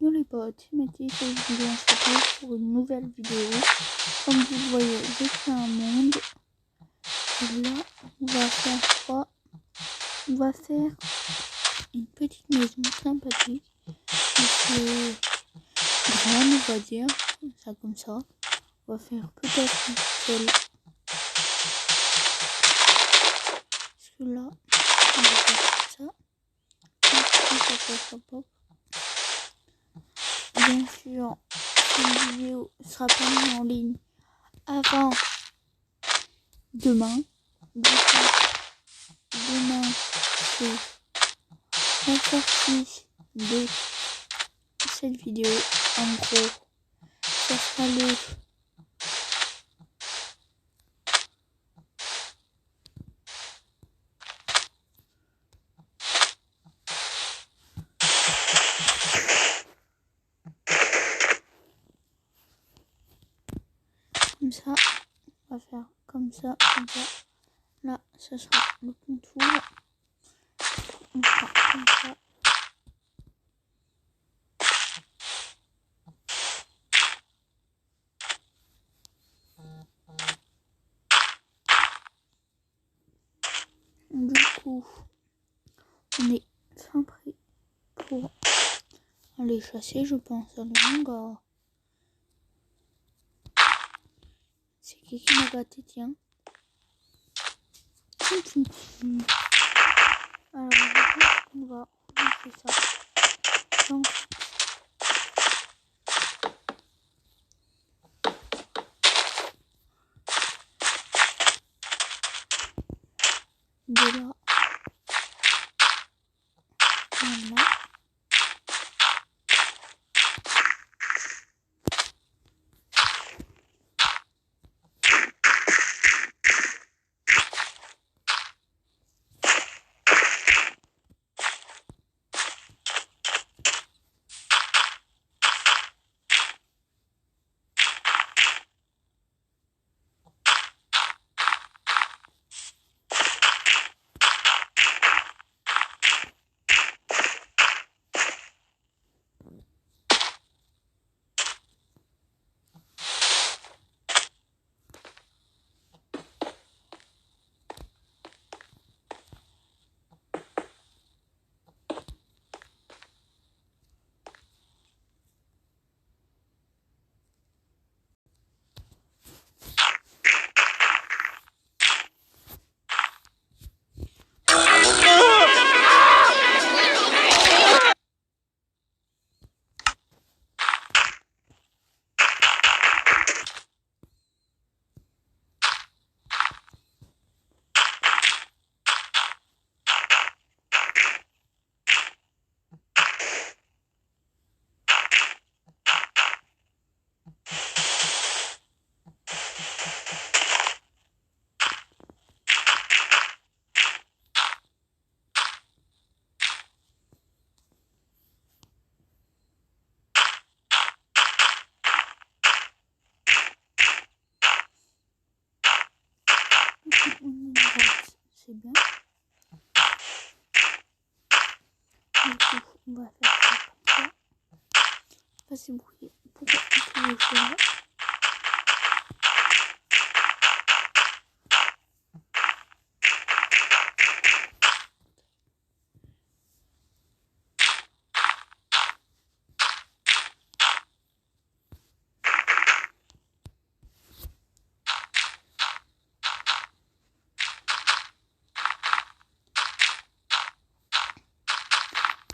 Yo les potes, c'est Mathis, et aujourd'hui on se retrouve pour une nouvelle vidéo. Comme vous le voyez, j'ai fait un monde. Et là, on va faire quoi? On va faire une petite maison sympathique. C'est grande, on va dire, ça comme ça. On va faire peut-être une seule. Parce que là, on va faire ça. Hop. Bien sûr, cette vidéo sera pas mise en ligne avant demain. Demain, c'est la sortie de cette vidéo. En gros, ça sera le comme ça. On va faire comme ça, comme ça. Là, ce sera le contour. On fera comme ça. Du coup, on est fin prêt pour aller chasser, je pense, à le manga. C'est qui m'a gâté, tiens. Alors, on va faire ça. Donc, de là, voilà. C'est bien. Du coup, on va faire ça comme ça. Pas s'ébrouiller pour utiliser cela.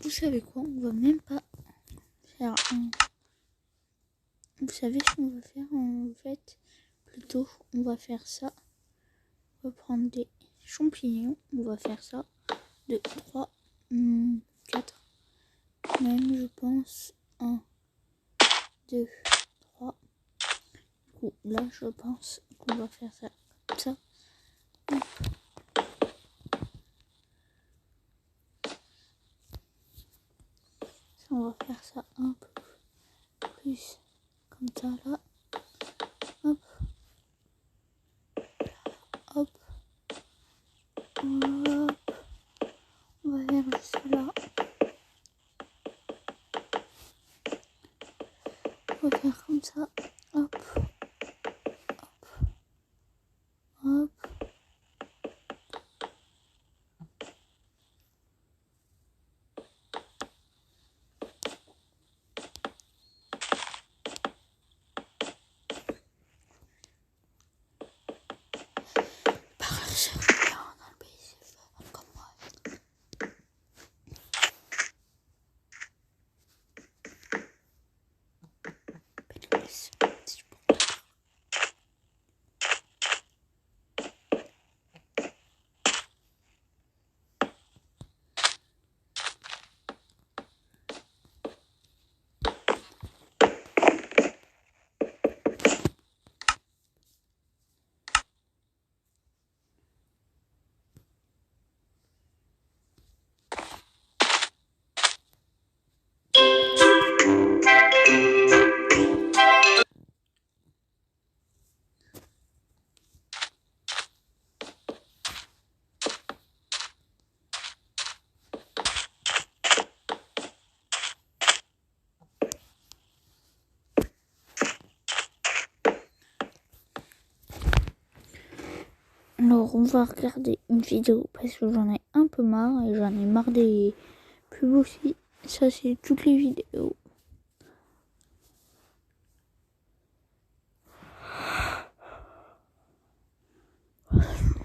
Vous savez quoi? On va même pas faire un... Vous savez ce qu'on va faire en fait? Plutôt, on va faire ça. On va prendre des champignons. On va faire ça. 2, 3, 4. Même, je pense. 1, 2, 3. Du coup, là, je pense qu'on va faire ça comme ça. Hop. On va faire ça un peu plus comme ça là. Hop. Hop. Hop. On va faire juste là. on va faire comme ça. Hop. Hop. Hop. Alors on va regarder une vidéo parce que j'en ai un peu marre et j'en ai marre des pubs aussi. Ça c'est toutes les vidéos.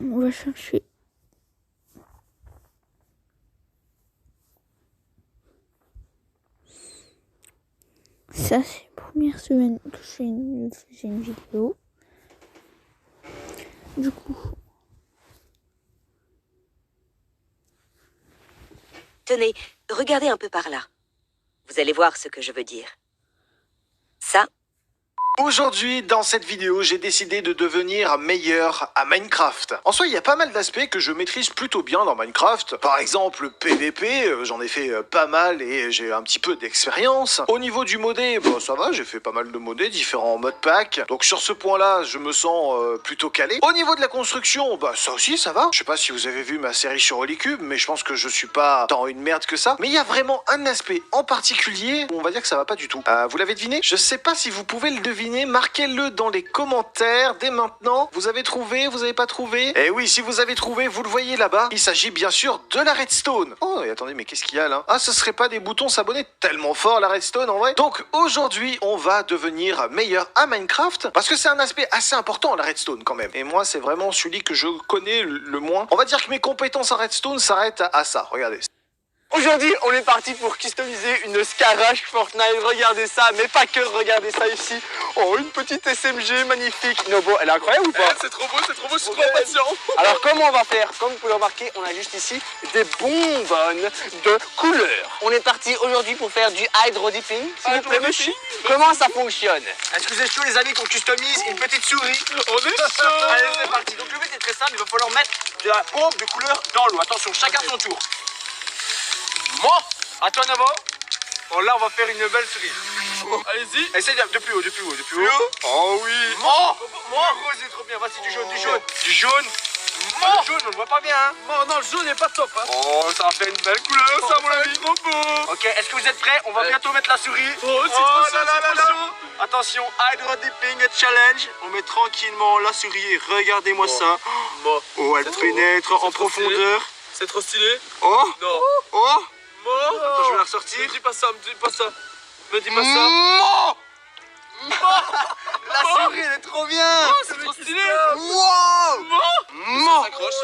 On va chercher. Ça c'est la première semaine que je fais une vidéo. Du coup. Tenez, regardez un peu par là. Vous allez voir ce que je veux dire. Ça, Aujourd'hui, dans cette vidéo, j'ai décidé de devenir meilleur à Minecraft. En soi, il y a pas mal d'aspects que je maîtrise plutôt bien dans Minecraft. Par exemple, le PVP, j'en ai fait pas mal et j'ai un petit peu d'expérience. Au niveau du modé, bah, ça va, j'ai fait pas mal de modés, différents modpacks. Donc sur ce point-là, je me sens plutôt calé. Au niveau de la construction, bah ça aussi, ça va. Je sais pas si vous avez vu ma série sur Holycube, mais je pense que je suis pas tant une merde que ça. Mais il y a vraiment un aspect en particulier où on va dire que ça va pas du tout. Vous l'avez deviné? Je sais pas si vous pouvez le deviner. Marquez-le dans les commentaires dès maintenant. Vous avez trouvé, vous avez pas trouvé? Eh oui, si vous avez trouvé, vous le voyez là-bas. Il s'agit bien sûr de la redstone. Oh, et attendez, mais qu'est-ce qu'il y a là? Ah, ce serait pas des boutons s'abonner? Tellement fort la redstone en vrai. Donc aujourd'hui, on va devenir meilleur à Minecraft parce que c'est un aspect assez important la redstone quand même. Et moi, c'est vraiment celui que je connais le moins. On va dire que mes compétences en redstone s'arrêtent à ça. Regardez. Aujourd'hui, on est parti pour customiser une Scarage Fortnite. Regardez ça, mais pas que, regardez ça ici. Oh, une petite SMG magnifique. Nobo, elle est incroyable ou pas? C'est trop beau, je suis trop impatient. Alors, comment on va faire? Comme vous pouvez le remarquer, on a juste ici des bonbonnes de couleurs. On est parti aujourd'hui pour faire du hydro dipping. S'il vous plaît, monsieur. Comment ça fonctionne? Est-ce que vous êtes chaud, les amis, qu'on customise une petite souris? On est chaud. Allez, c'est parti. Donc, le but est très simple, il va falloir mettre de la bombe de couleur dans l'eau. Attention, chacun son tour. Bon, à toi d'abord. Bon, là, on va faire une belle souris. Allez-y. Essaye de plus haut, de plus haut, de plus haut. Oh oui. Oh, rose, c'est trop bien. Vas-y, du jaune, du jaune. Du jaune. Le jaune, on le voit pas bien. Hein. Non, le jaune n'est pas top. Hein. Oh, ça va faire une belle couleur, ça, mon ami. Trop beau. Ok, est-ce que vous êtes prêts? On va bientôt mettre la souris. Oh, c'est trop chaud, c'est trop chaud. Attention, Hydro Dipping Challenge. On met tranquillement la souris et regardez-moi ça. Bon. Oh, elle pénètre en profondeur. C'est trop stylé. Oh, Non. oh. Attends, je vais la ressortir. Me dis pas ça, me dis pas ça. Me dis pas ça. La souris, elle est trop bien. C'est trop stylé. Wow.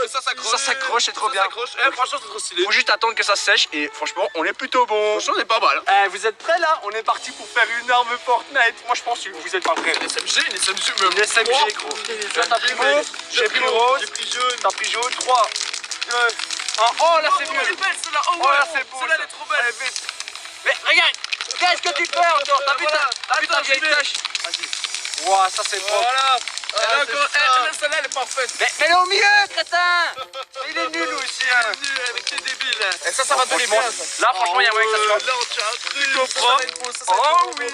Ça s'accroche. Ça s'accroche, c'est trop bien. Franchement, c'est trop stylé. Faut juste attendre que ça sèche et franchement, on est plutôt bon. Franchement, on est pas mal. Vous êtes prêts là? On est parti pour faire une arme Fortnite. Moi, je pense que vous êtes pas prêts. Une SMG même. Une SMG, gros. Toi, t'as pris mauve, j'ai pris rose, j'ai pris jaune. t'as pris jaune. 3, 2, 1. Oh là, c'est mieux. Elle est belle celle-là. Oh Oh là, ouais, c'est beau. celle-là, elle est trop belle. Allez, vite. Mais regarde, qu'est-ce que tu fais encore? T'as vu ta vieille tâche? Vas-y. Ouah, ça c'est propre. Voilà. Ah, Celle-là, elle est parfaite. mais elle est au milieu, crétin. Il est nul aussi, hein. Avec tes débiles. Et ça va donner bien. Là, franchement, il y a moyen que ça se Là, on tient un truc. plutôt Ça propre. va être beau, ça va être Oh trop oui.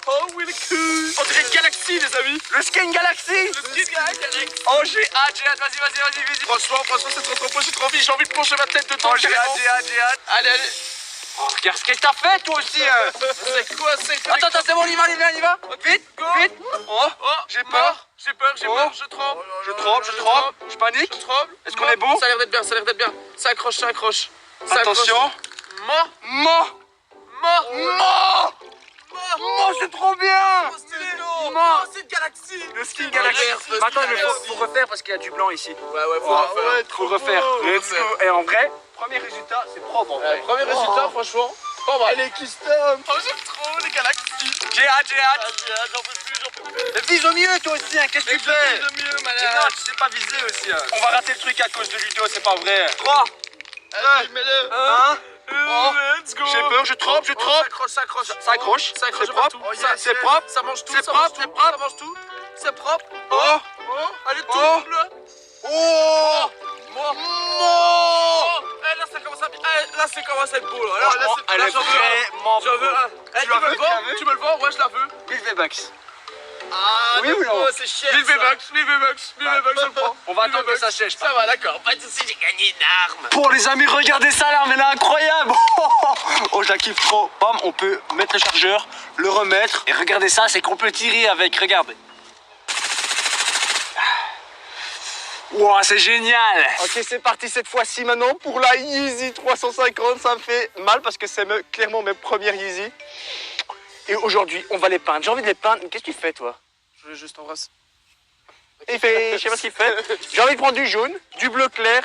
beau. Oh oui, le cul. On dirait une galaxie, les amis. Le Skin Galaxy. Le skin galaxy. Oh, j'ai hâte. Vas-y. Franchement, c'est trop beau. J'ai trop envie de plonger ma tête dedans. Oh, j'ai hâte. Allez. Oh, regarde ce que t'as fait toi aussi. C'est quoi, c'est Attends, c'est bon, on y va. Vite, go. vite. Oh, j'ai peur. J'ai peur, Oh. je tremble. Je panique. Je tremble. Est-ce qu'on est bon? Ça a l'air d'être bien, Ça accroche. Attention. Mo, c'est trop bien. C'est une galaxie. Le skin Galaxy. Attends, mais faut refaire parce qu'il y a du blanc ici. Ouais, Faut le refaire. Let's go. Et en vrai, premier résultat, c'est propre en vrai. Premier résultat, franchement. Pas mal. Elle est custom. Oh, j'aime trop les galaxies. J'ai hâte. J'en peux plus. Vise au mieux toi aussi, hein. Qu'est-ce que tu fais? De mieux, Mais non, tu sais pas viser aussi. On va rater le truc à cause de Ludo, c'est pas vrai. 3, Allez, mets-le. 1. Let's go. J'ai peur, je trempe. Ça accroche. Ça accroche. Ça accroche C'est propre. partout. C'est propre. Ça mange tout. C'est ça mange propre, tout, c'est propre. Ça mange tout. C'est propre. Oh. Allez, tout Oh. bleu. Oh. Là, ça commence à... Là, c'est commence à être beau, là. Franchement, elle est j'en veux un. vraiment J'en veux un. Tu Tu la me veux, le tu la vends? veux Tu me le vends? Ouais, je la veux. 1000 V-Bucks. Ah, Oui ou non? c'est cher. 1000 V-Bucks, je le prends. On va 1000 attendre que V-Bucks. ça sèche. Ça va, d'accord. Pas de soucis, j'ai gagné une arme. Bon les amis, regardez ça l'arme, elle est incroyable. Oh, je la kiffe trop. Bam, on peut mettre le chargeur, le remettre. Et regardez ça, c'est qu'on peut tirer avec, regardez. Wow, c'est génial. Ok, c'est parti cette fois-ci maintenant pour la Yeezy 350. Ça me fait mal parce que c'est clairement mes premières Yeezy. Et aujourd'hui, on va les peindre. J'ai envie de les peindre. Qu'est-ce que tu fais toi? Je veux juste embrasser. Il fait, je sais pas ce qu'il fait. J'ai envie de prendre du jaune, du bleu clair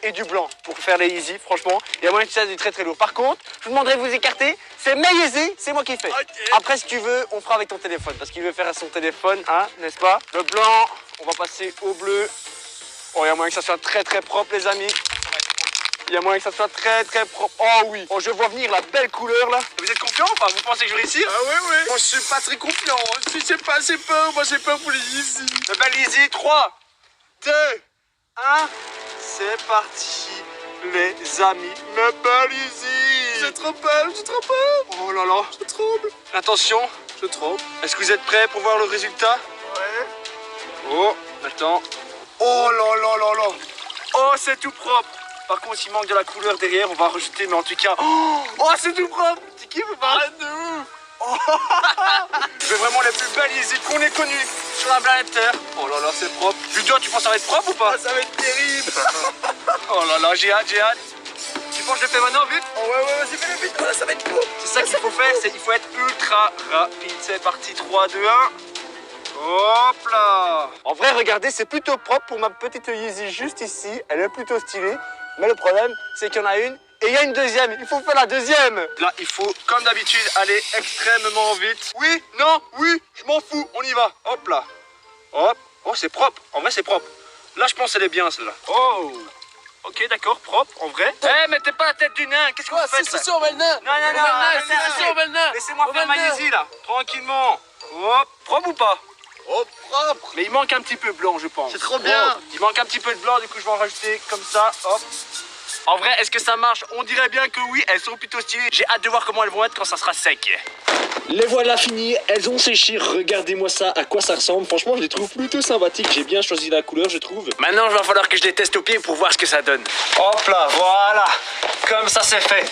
et du blanc pour faire les Yeezy. Franchement, il y a moyen que ça soit très très lourd. Par contre, je vous demanderai de vous écarter. C'est mes Yeezy, c'est moi qui fais. Ok. Après, si tu veux, on fera avec ton téléphone parce qu'il veut faire à son téléphone, hein, n'est-ce pas? Le blanc, on va passer au bleu. Oh, il y a moyen que ça soit très très propre, les amis. Il y a moyen que ça soit très très propre. Oh oui. Oh, je vois venir la belle couleur là. Vous êtes confiant ou pas? Vous pensez que je vais réussir? Ah oui. Moi, je suis pas très confiant. J'ai pas assez peur. Moi, j'ai peur pour les Yeezy. Le bel Yeezy, 3, 2, 1. C'est parti, les amis. Le bel Yeezy. J'ai trop peur. Oh là là. Je tremble. Attention. Je tremble. Est-ce que vous êtes prêts pour voir le résultat? Ouais. Oh, attends. Oh là là là là. Oh, c'est tout propre. Par contre, il manque de la couleur derrière. On va rajouter, mais en tout cas... Oh, c'est tout propre. Tu kiffes ou pas? De ouf. C'est vraiment les plus belles Yeezy qu'on ait connues sur la planète Terre. Oh là là, c'est propre. Ludo, tu penses que ça va être propre ou pas? Ça va être terrible. Oh là là, j'ai hâte. Tu penses que je le fais maintenant, vite? Oh ouais, vas-y, fais-le vite. Oh, ça va être beau. C'est ça qu'il faut faire, il faut être ultra rapide. C'est parti, 3, 2, 1. Hop là. En vrai, regardez, c'est plutôt propre pour ma petite Yeezy juste ici. Elle est plutôt stylée. Mais le problème, c'est qu'il y en a une et il y a une deuxième. Il faut faire la deuxième. Là, il faut, comme d'habitude, aller extrêmement vite. Oui, non, oui, je m'en fous. On y va. Hop là. Hop. Oh, c'est propre. En vrai, c'est propre. Là, je pense qu'elle est bien, celle-là. Oh. Ok, d'accord, propre, en vrai. Eh, mettez pas la tête du nain. Qu'est-ce que vous faites? C'est sûr, on va le nain. Non, C'est sûr, on va le nain. Laissez-moi faire ma Yeezy, là. Tranquillement. Hop. Propre ou pas? Oh, propre. Mais il manque un petit peu blanc, je pense. C'est trop bien. Il manque un petit peu de blanc, du coup je vais en rajouter comme ça, hop. En vrai, est-ce que ça marche? On dirait bien que oui, elles sont plutôt stylées. J'ai hâte de voir comment elles vont être quand ça sera sec. Les voilà finies, elles ont séché, regardez-moi ça, à quoi ça ressemble. Franchement, je les trouve plutôt sympathiques, j'ai bien choisi la couleur, je trouve. Maintenant, il va falloir que je les teste au pied pour voir ce que ça donne. Hop là, voilà. Comme ça, c'est fait.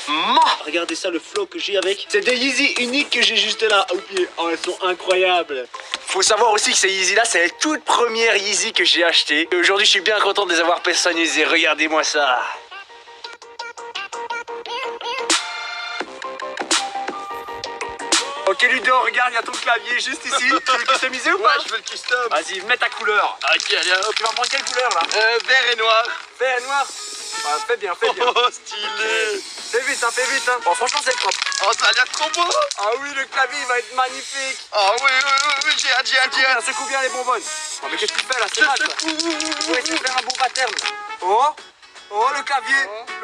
Regardez ça, le flow que j'ai avec. C'est des Yeezy uniques que j'ai juste là, au pied. Oh, elles sont incroyables. Faut savoir aussi que ces Yeezy là, c'est les toutes premières Yeezy que j'ai achetées. Et aujourd'hui, je suis bien content de les avoir personnalisées. Regardez-moi ça. Ok Ludo, regarde, il y a ton clavier juste ici. Tu veux le customiser ou pas? Je veux le custom. Vas-y, mets ta couleur. Ok, allez, hop. Tu vas prendre quelle couleur là? Vert et noir. Vert et noir. Ah, fais bien, fais bien. Oh, stylé. Fais vite, hein, fais vite. Hein. Bon, franchement, c'est propre. Oh, ça a l'air trop beau. Ah oui, le clavier il va être magnifique. Ah oui, j'ai hâte. Secoue bien les bonbonnes. Oh, mais qu'est-ce que tu fais là? C'est mal ça. Il faut essayer de faire un bon pattern. Oh, le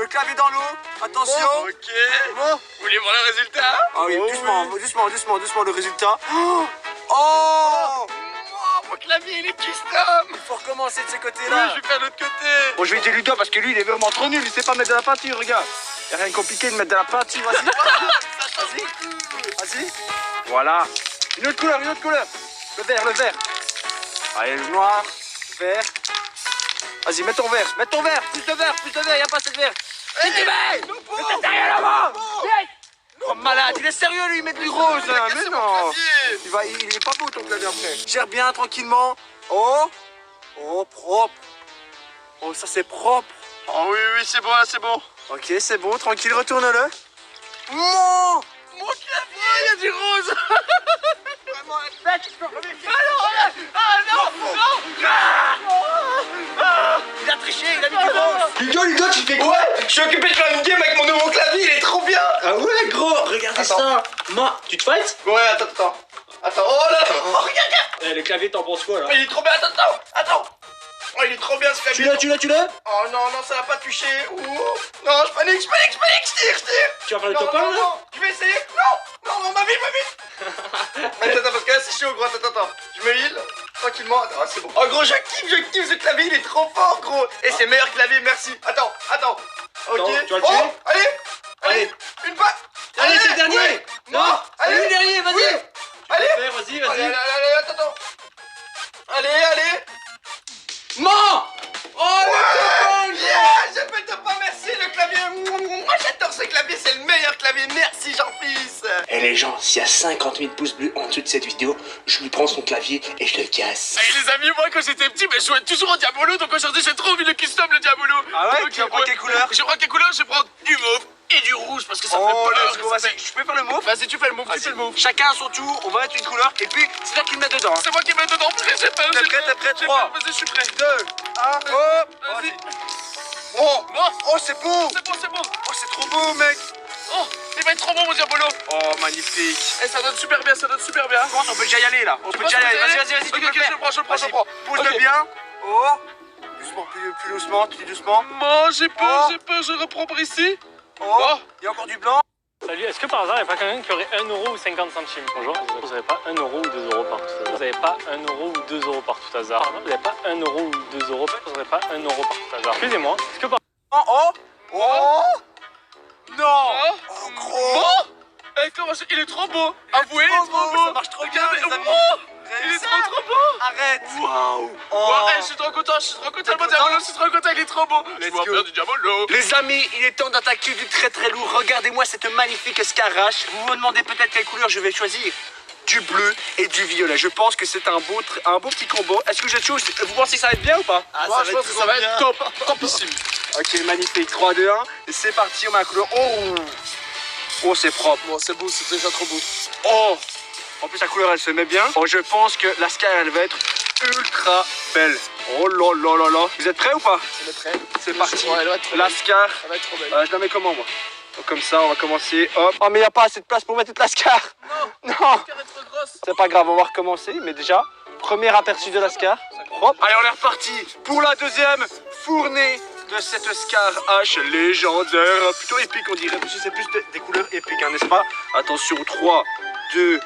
clavier dans l'eau. Attention. Ok. Bon. Vous voulez voir le résultat? Ah oui, doucement le résultat. Oh, Oh, mon clavier, il est custom. il faut recommencer de ce Oui, côté-là. je vais faire l'autre côté. Bon, je vais aider Ludo parce que lui, il est vraiment trop nul. Il sait pas mettre de la peinture, regarde. Y a rien de compliqué de mettre de la peinture, vas-y. Ça change beaucoup. Vas-y. Voilà. Une autre couleur. Le vert. Allez, le noir, vert. Vas-y, mets ton vert. Plus de vert, y a pas assez de vert. Hey, Mets derrière là-bas. Vite. Oh, malade, il est sérieux lui, il met du rose. Hein. Mais non. Il est pas beau ton clavier après. Gère bien tranquillement. Oh, oh, propre. Oh, ça c'est propre. Oh oui, oui, c'est bon, là, c'est bon. Ok, c'est bon, tranquille, retourne-le. Mon clavier, il y a du rose. Il a triché, il a mis du rose. Ludo, tu fais quoi? Je suis occupé de faire une game avec mon nouveau clavier, il est trop bien. Ah ouais, gros, regardez ça. Ma, tu te fights? Ouais, attends. Attends, oh là là, oh, regarde. Le clavier, t'en penses quoi là? Il est trop bien, attends. Oh, il est trop bien ce clavier. Tu l'as? Oh non, ça va pas toucher. Ouh. Non, je panique, je tire. Tu vas faire le Non, top 1 là? non, je vais essayer. Non, ma vie. Attends, parce que là c'est chaud, gros. Attends. Je me heal tranquillement. Attends, c'est bon. Oh, gros, je kiffe ce clavier, il est trop fort, gros. Et c'est meilleur clavier, merci. Attends. Ok. Attends, tu vas le tuer? Oh, allez. Une patte. Allez, c'est le dernier. Ouais. Non, allez. le dernier, vas-y. Oui. Allez. Vas-y. Allez, attends. Allez. Non. Oh, Yeah, j'ai fait top 1, merci le clavier. Moi j'adore ce clavier, c'est le meilleur clavier. Merci Jean-Fils. Et les gens, s'il y a 50 000 pouces bleus en dessous de cette vidéo, je lui prends son clavier et je le casse. Hey les amis, moi quand j'étais petit, je jouais toujours au Diabolo, donc aujourd'hui j'ai trop envie de custom le Diabolo. Ah ouais, Donc, tu vas prendre quelle couleur? Je prends quelle couleur? Je prends du mauve et du rouge parce que ça Oh, fait peur. let's go, vas-y, je peux faire le mauve? Vas-y, tu fais le mauve, Chacun à son tour, on va mettre une couleur et puis c'est toi qui le mets dedans. C'est moi qui mets dedans, j'ai peur. T'es prêt? 3, Vas-y, je suis prêt. 2, 1, hop. Vas-y. Oh, Non, c'est beau. c'est bon. Oh, c'est trop beau, mec. Oh, il va être trop bon mon Diabolo. Oh, magnifique. Et ça donne super bien. Je pense qu'on peut déjà y aller là. On peut déjà y aller. Vas-y, tu peux le faire. je le prends. Vas-y, pose-le Ok. bien. Oh, doucement, plus doucement. Moi j'ai peur, Oh. je reprends par ici. Oh, il y a encore du blanc. Salut, est-ce que par hasard, il n'y a pas quelqu'un qui aurait 1 euro ou 50 centimes? Bonjour, vous n'avez pas 1 euro ou 2 euros par tout hasard? Vous n'avez pas 1 euro ou 2 euros par tout hasard? Vous n'avez pas 1 euro ou 2 euros? Vous n'avez pas 1 euro par tout hasard? Excusez-moi, est-ce que par... Oh, non. Oh, gros. Bon. Il est trop beau. Avouez, il est trop beau. Ça marche trop bien, Regardez, les amis. oh, il est trop beau. Arrête. Waouh. Oh. Ouais, je suis trop content, mon Diabolo, je suis trop content, il est trop beau. Je Let's veux en go. faire du Diabolo. Les amis, il est temps d'attaquer du très lourd. Regardez-moi cette magnifique escarrache. Vous vous demandez peut-être quelle couleur je vais choisir. Du bleu et du violet. Je pense que c'est un beau petit combo. Est-ce que je choose? Vous pensez que ça va être bien ou pas? Moi, je pense que ça va être top, topissime. Ok, magnifique. 3, 2, 1. C'est parti, on met la couleur. Oh, c'est propre. Bon, c'est beau, c'est déjà trop beau. Oh, en plus la couleur elle se met bien. Oh, je pense que la Scar elle va être ultra belle. Oh là là là là. Vous êtes prêts ou pas? On est prêt. C'est parti. Ouais, elle va être trop La belle. Scar. Elle va être trop belle. Je la mets comment moi? Donc, comme ça, on va commencer. Hop. Oh, mais il n'y a pas assez de place pour mettre toute la Scar. Non. Elle est trop grosse. C'est pas grave, on va recommencer. Mais déjà, premier aperçu de la Scar. Hop. Allez, on est reparti pour la deuxième fournée de cette Scar H légendaire. Plutôt épique, on dirait. Parce que c'est plus des couleurs épiques, hein, n'est-ce pas? Attention, 3, 2,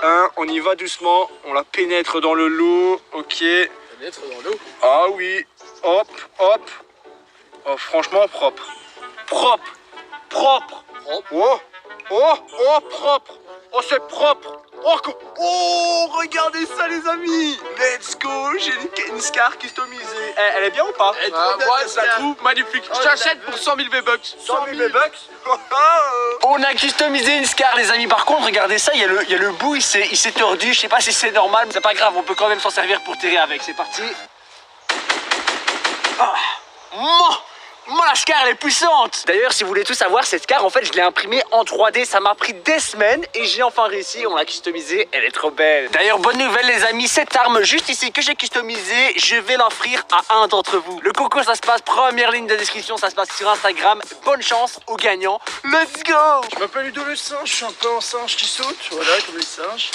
1. On y va doucement. On la pénètre dans le lot. Ok. Pénètre dans l'eau. Ah oui. Hop, hop. Oh, franchement, propre. Propre. Oh, propre. Oh, c'est propre. Oh, regardez ça, les amis. Let's go. J'ai une Scar customisée. Elle est bien ou pas? Moi, je la trouve magnifique. Je t'achète pour 100 000 V-Bucks. 100 000 V-Bucks. On a customisé une Scar, les amis. Par contre, regardez ça, il y a le bout, il s'est tordu. Je sais pas si c'est normal, mais c'est pas grave. On peut quand même s'en servir pour tirer avec. C'est parti. La Scar, elle est puissante. D'ailleurs, si vous voulez tout savoir, cette Scar, en fait, je l'ai imprimée en 3D. Ça m'a pris des semaines et j'ai enfin réussi. On l'a customisée. Elle est trop belle. D'ailleurs, bonne nouvelle, les amis. Cette arme juste ici que j'ai customisée, je vais l'offrir à un d'entre vous. Le concours, ça se passe, première ligne de description, ça se passe sur Instagram. Bonne chance aux gagnants. Let's go. Je m'appelle Ludo le singe, je suis un peu un singe qui saute, voilà, comme les singes.